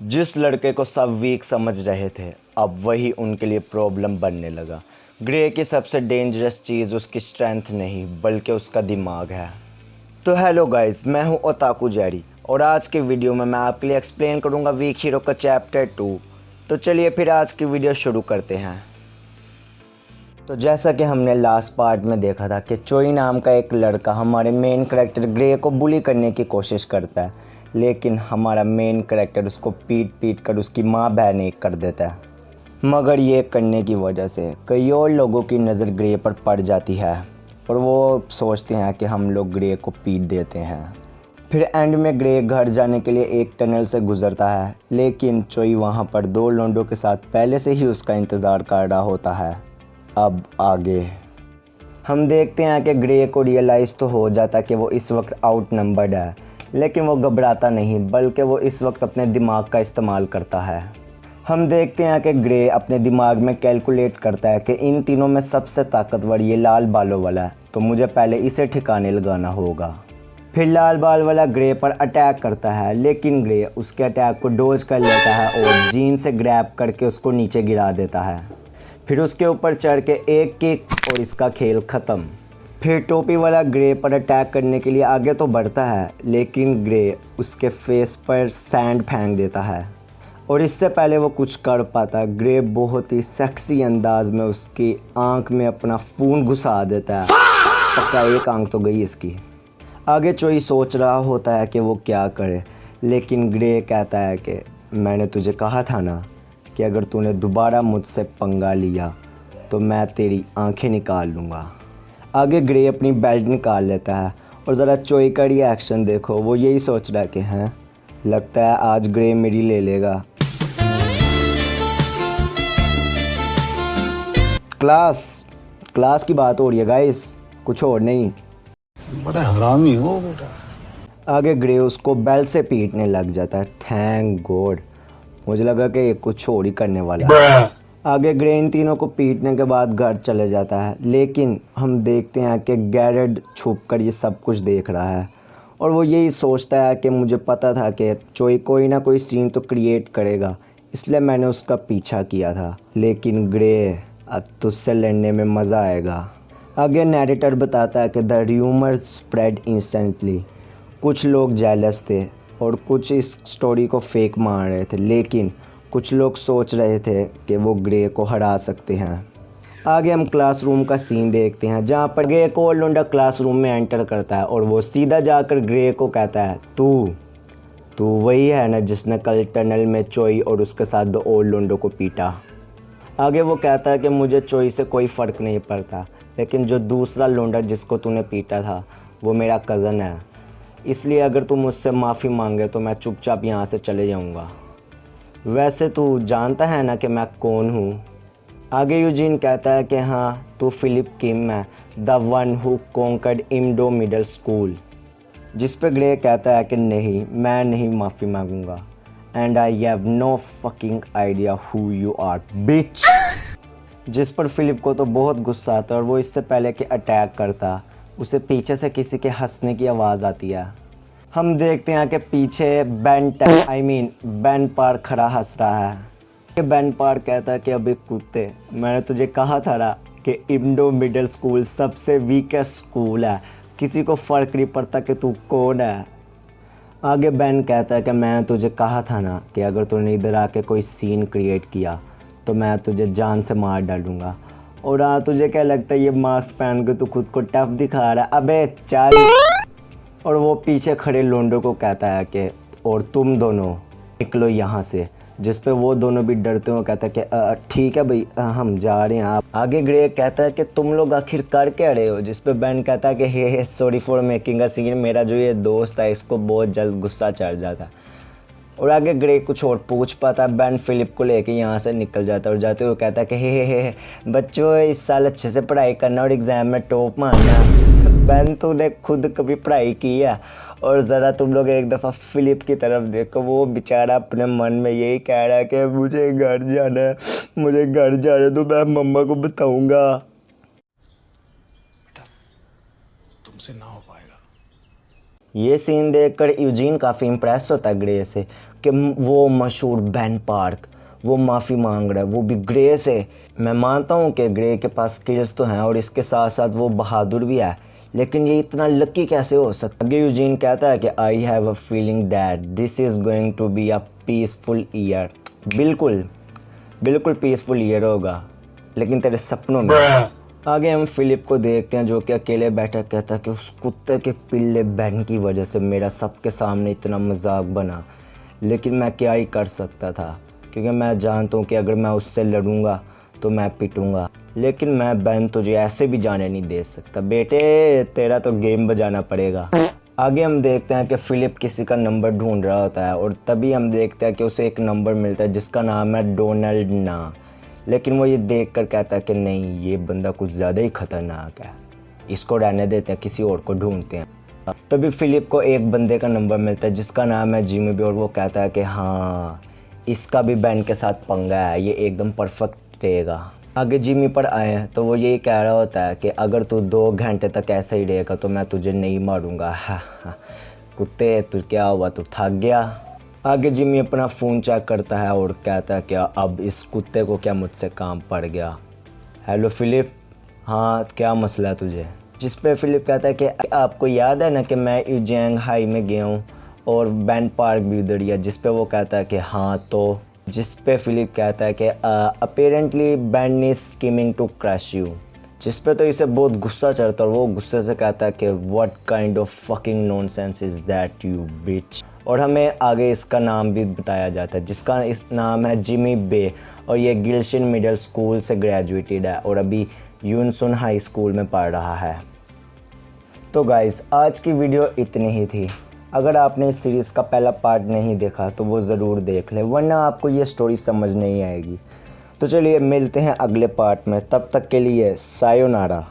जिस लड़के को सब वीक समझ रहे थे, अब वही उनके लिए प्रॉब्लम बनने लगा। ग्रे की सबसे डेंजरस चीज़ उसकी स्ट्रेंथ नहीं बल्कि उसका दिमाग है। तो हेलो गाइस, मैं हूं ओताकू जेरी और आज के वीडियो में मैं आपके लिए एक्सप्लेन करूंगा वीक हीरो का चैप्टर 2। तो चलिए फिर आज की वीडियो शुरू करते हैं। तो जैसा कि हमने लास्ट पार्ट में देखा था कि चोई नाम का एक लड़का हमारे मेन कैरेक्टर ग्रे को बुली करने की कोशिश करता है, लेकिन हमारा मेन कैरेक्टर उसको पीट पीट कर उसकी माँ बहन एक कर देता है। मगर ये करने की वजह से कई और लोगों की नज़र ग्रे पर पड़ जाती है और वो सोचते हैं कि हम लोग ग्रे को पीट देते हैं। फिर एंड में ग्रे घर जाने के लिए एक टनल से गुजरता है, लेकिन चोई वहाँ पर दो लोंडों के साथ पहले से ही उसका इंतज़ार कर रहा होता है। अब आगे हम देखते हैं कि ग्रे को रियलाइज़ तो हो जाता कि वो इस वक्त आउट नंबर्ड है, लेकिन वो घबराता नहीं बल्कि वो इस वक्त अपने दिमाग का इस्तेमाल करता है। हम देखते हैं कि ग्रे अपने दिमाग में कैलकुलेट करता है कि इन तीनों में सबसे ताकतवर ये लाल बालों वाला है, तो मुझे पहले इसे ठिकाने लगाना होगा। फिर लाल बाल वाला ग्रे पर अटैक करता है, लेकिन ग्रे उसके अटैक को डोज कर लेता है और जीन से ग्रैब करके उसको नीचे गिरा देता है। फिर उसके ऊपर चढ़ के एक किक और इसका खेल ख़त्म। फिर टोपी वाला ग्रे पर अटैक करने के लिए आगे तो बढ़ता है, लेकिन ग्रे उसके फेस पर सैंड फेंक देता है और इससे पहले वो कुछ कर पाता ग्रे बहुत ही सेक्सी अंदाज में उसकी आंख में अपना खून घुसा देता है। पक्का एक आंख तो गई इसकी। आगे चोई सोच रहा होता है कि वो क्या करे, लेकिन ग्रे कहता है कि मैंने तुझे कहा था ना कि अगर तूने दोबारा मुझसे पंगा लिया तो मैं तेरी आंखें निकाल लूँगा। आगे ग्रे अपनी बेल्ट निकाल लेता है और ज़रा चोई का रिएक्शन देखो, वो यही सोच रहा है कि हैं लगता है आज ग्रे मेरी ले लेगा। क्लास की बात हो रही है गाइस, कुछ और नहीं। बड़ा हरामी हो बेटा। आगे ग्रे उसको बेल से पीटने लग जाता है। थैंक गॉड, मुझे लगा कि कुछ और ही करने वाला है। आगे ग्रे इन तीनों को पीटने के बाद घर चले जाता है, लेकिन हम देखते हैं कि गैरेड छुपकर ये सब कुछ देख रहा है और वो यही सोचता है कि मुझे पता था कि चोई कोई ना कोई सीन तो क्रिएट करेगा, इसलिए मैंने उसका पीछा किया था। लेकिन ग्रे, अब तुझसे लड़ने में मज़ा आएगा। आगे नैरेटर बताता है कि द र्यूमर्स स्प्रेड इंस्टेंटली। कुछ लोग जेलस थे और कुछ इस स्टोरी को फेक मान रहे थे, लेकिन कुछ लोग सोच रहे थे कि वो ग्रे को हरा सकते हैं। आगे हम क्लासरूम का सीन देखते हैं, जहाँ पर ग्रे को और लोंडा क्लासरूम में एंटर करता है और वो सीधा जाकर ग्रे को कहता है, तू वही है ना जिसने कल टनल में चोई और उसके साथ दो और लोंडों को पीटा। आगे वो कहता है कि मुझे चोई से कोई फ़र्क नहीं पड़ता, लेकिन जो दूसरा लोंडा जिसको तूने पीटा था वो मेरा कज़न है, इसलिए अगर तू मुझसे माफ़ी मांगे तो मैं चुपचाप यहाँ से चले जाऊँगा। वैसे तू जानता है ना कि मैं कौन हूँ। आगे यूजीन कहता है कि हाँ, तू फिलिप किम है, द वन हु कॉन्कर्ड इम्डो मिडल स्कूल। जिस पे ग्रे कहता है कि नहीं, मैं नहीं माफ़ी मांगूंगा, and I have no fucking idea who you are bitch. जिस पर फिलिप को तो बहुत गुस्सा आता है और वो इससे पहले कि अटैक करता, उसे पीछे से किसी के हंसने की आवाज़ आती है। हम देखते हैं कि पीछे बेन पार खड़ा हंस रहा है। कि बेन पार कहता है कि अबे कुत्ते, मैंने तुझे कहा था ना कि इम्डो मिडिल स्कूल सबसे वीकेस्ट स्कूल है, किसी को फ़र्क नहीं पड़ता कि तू कौन है। आगे बेन कहता है कि मैंने तुझे कहा था ना कि अगर तूने इधर आके कोई सीन क्रिएट किया तो मैं तुझे जान से मार डालूँगा। और हाँ, तुझे क्या लगता है ये मास्क पहन के तू खुद को टफ दिखा रहा है, अबे चल। और वो पीछे खड़े लोंडो को कहता है कि और तुम दोनों निकलो यहाँ से, जिस पे वो दोनों भी डरते हुए कहता है कि ठीक है भाई, हम जा रहे हैं। आप आगे ग्रे कहता है कि तुम लोग आखिर कर क्या रहे हो, जिस पे बेन कहता है कि hey sorry for making a scene, मेरा जो ये दोस्त है इसको बहुत जल्द गुस्सा चढ़ जाता है। और आगे ग्रे कुछ और पूछ पाता है, बेन फिलिप को लेके यहाँ से निकल जाता है और जाते हुए कहता है कि हे बच्चों, इस साल अच्छे से पढ़ाई करना और एग्ज़ाम में टॉप मारना। बेन, तूने खुद कभी पढ़ाई की है? और ज़रा तुम लोग एक दफ़ा फिलिप की तरफ देखो, वो बेचारा अपने मन में यही कह रहा है कि मुझे घर जाना है, मुझे घर जाना, तो मैं मम्मा को बताऊँगा। तुमसे ना हो पाएगा। ये सीन देखकर यूजीन काफ़ी इम्प्रेस होता है ग्रे से कि वो मशहूर बेन पार्क वो माफ़ी मांग रहा है, वो भी ग्रे से। मैं मानता हूँ कि ग्रे के पास स्किल्स तो हैं और इसके साथ साथ वो बहादुर भी है, लेकिन ये इतना लकी कैसे हो सकता है। आगे यूजीन कहता है कि I have a feeling that this is going to be a peaceful year. बिल्कुल बिल्कुल पीसफुल ईयर होगा, लेकिन तेरे सपनों में। आगे हम फिलिप को देखते हैं जो कि अकेले बैठा कहता है कि उस कुत्ते के पिल्ले बैन की वजह से मेरा सबके सामने इतना मजाक बना, लेकिन मैं क्या ही कर सकता था, क्योंकि मैं जानता हूँ कि अगर मैं उससे लड़ूंगा तो मैं पिटूंगा, लेकिन मैं बैन तुझे ऐसे भी जाने नहीं दे सकता। बेटे तेरा तो गेम बजाना पड़ेगा। आगे हम देखते हैं कि फिलिप किसी का नंबर ढूंढ रहा होता है और तभी हम देखते हैं कि उसे एक नंबर मिलता है जिसका नाम है डोनाल्ड ना, लेकिन वो ये देखकर कहता है कि नहीं, ये बंदा कुछ ज़्यादा ही ख़तरनाक है, इसको रहने देते हैं, किसी और को ढूंढते हैं। तभी फिलिप को एक बंदे का नंबर मिलता है जिसका नाम है जिमी बी और वो कहता है कि हाँ, इसका भी बैन के साथ पंगा है, ये एकदम परफेक्ट रहेगा। आगे जिमी पर आए तो वो यही कह रहा होता है कि अगर तू 2 घंटे तक ऐसे ही रहेगा तो मैं तुझे नहीं मारूंगा। कुत्ते तू क्या हुआ, तू थक गया। आगे जिमी अपना फ़ोन चेक करता है और कहता है कि अब इस कुत्ते को क्या मुझसे काम पड़ गया। हेलो फिलिप, हाँ क्या मसला है तुझे। जिस पे फिलिप कहता है कि आपको याद है ना कि मैं यूजिंग हाई में गया हूँ और बैन पार्क भी उधर ही है। जिस पे वो कहता है कि हाँ, तो जिस पे फिलिप कहता है कि apparently Ben is scheming to crash you. जिस पे तो इसे बहुत गुस्सा चढ़ता है और वो गुस्से से कहता है कि what kind of fucking nonsense is that you बिच। और हमें आगे इसका नाम भी बताया जाता है जिसका नाम है जिमी बे और ये गिल्शिन मिडिल स्कूल से ग्रेजुएटेड है और अभी यूनसन हाई स्कूल में पढ़ रहा है। तो गाइस आज की वीडियो इतनी ही थी। अगर आपने इस सीरीज़ का पहला पार्ट नहीं देखा तो वो ज़रूर देख लें, वरना आपको ये स्टोरी समझ नहीं आएगी। तो चलिए मिलते हैं अगले पार्ट में, तब तक के लिए सायोनारा।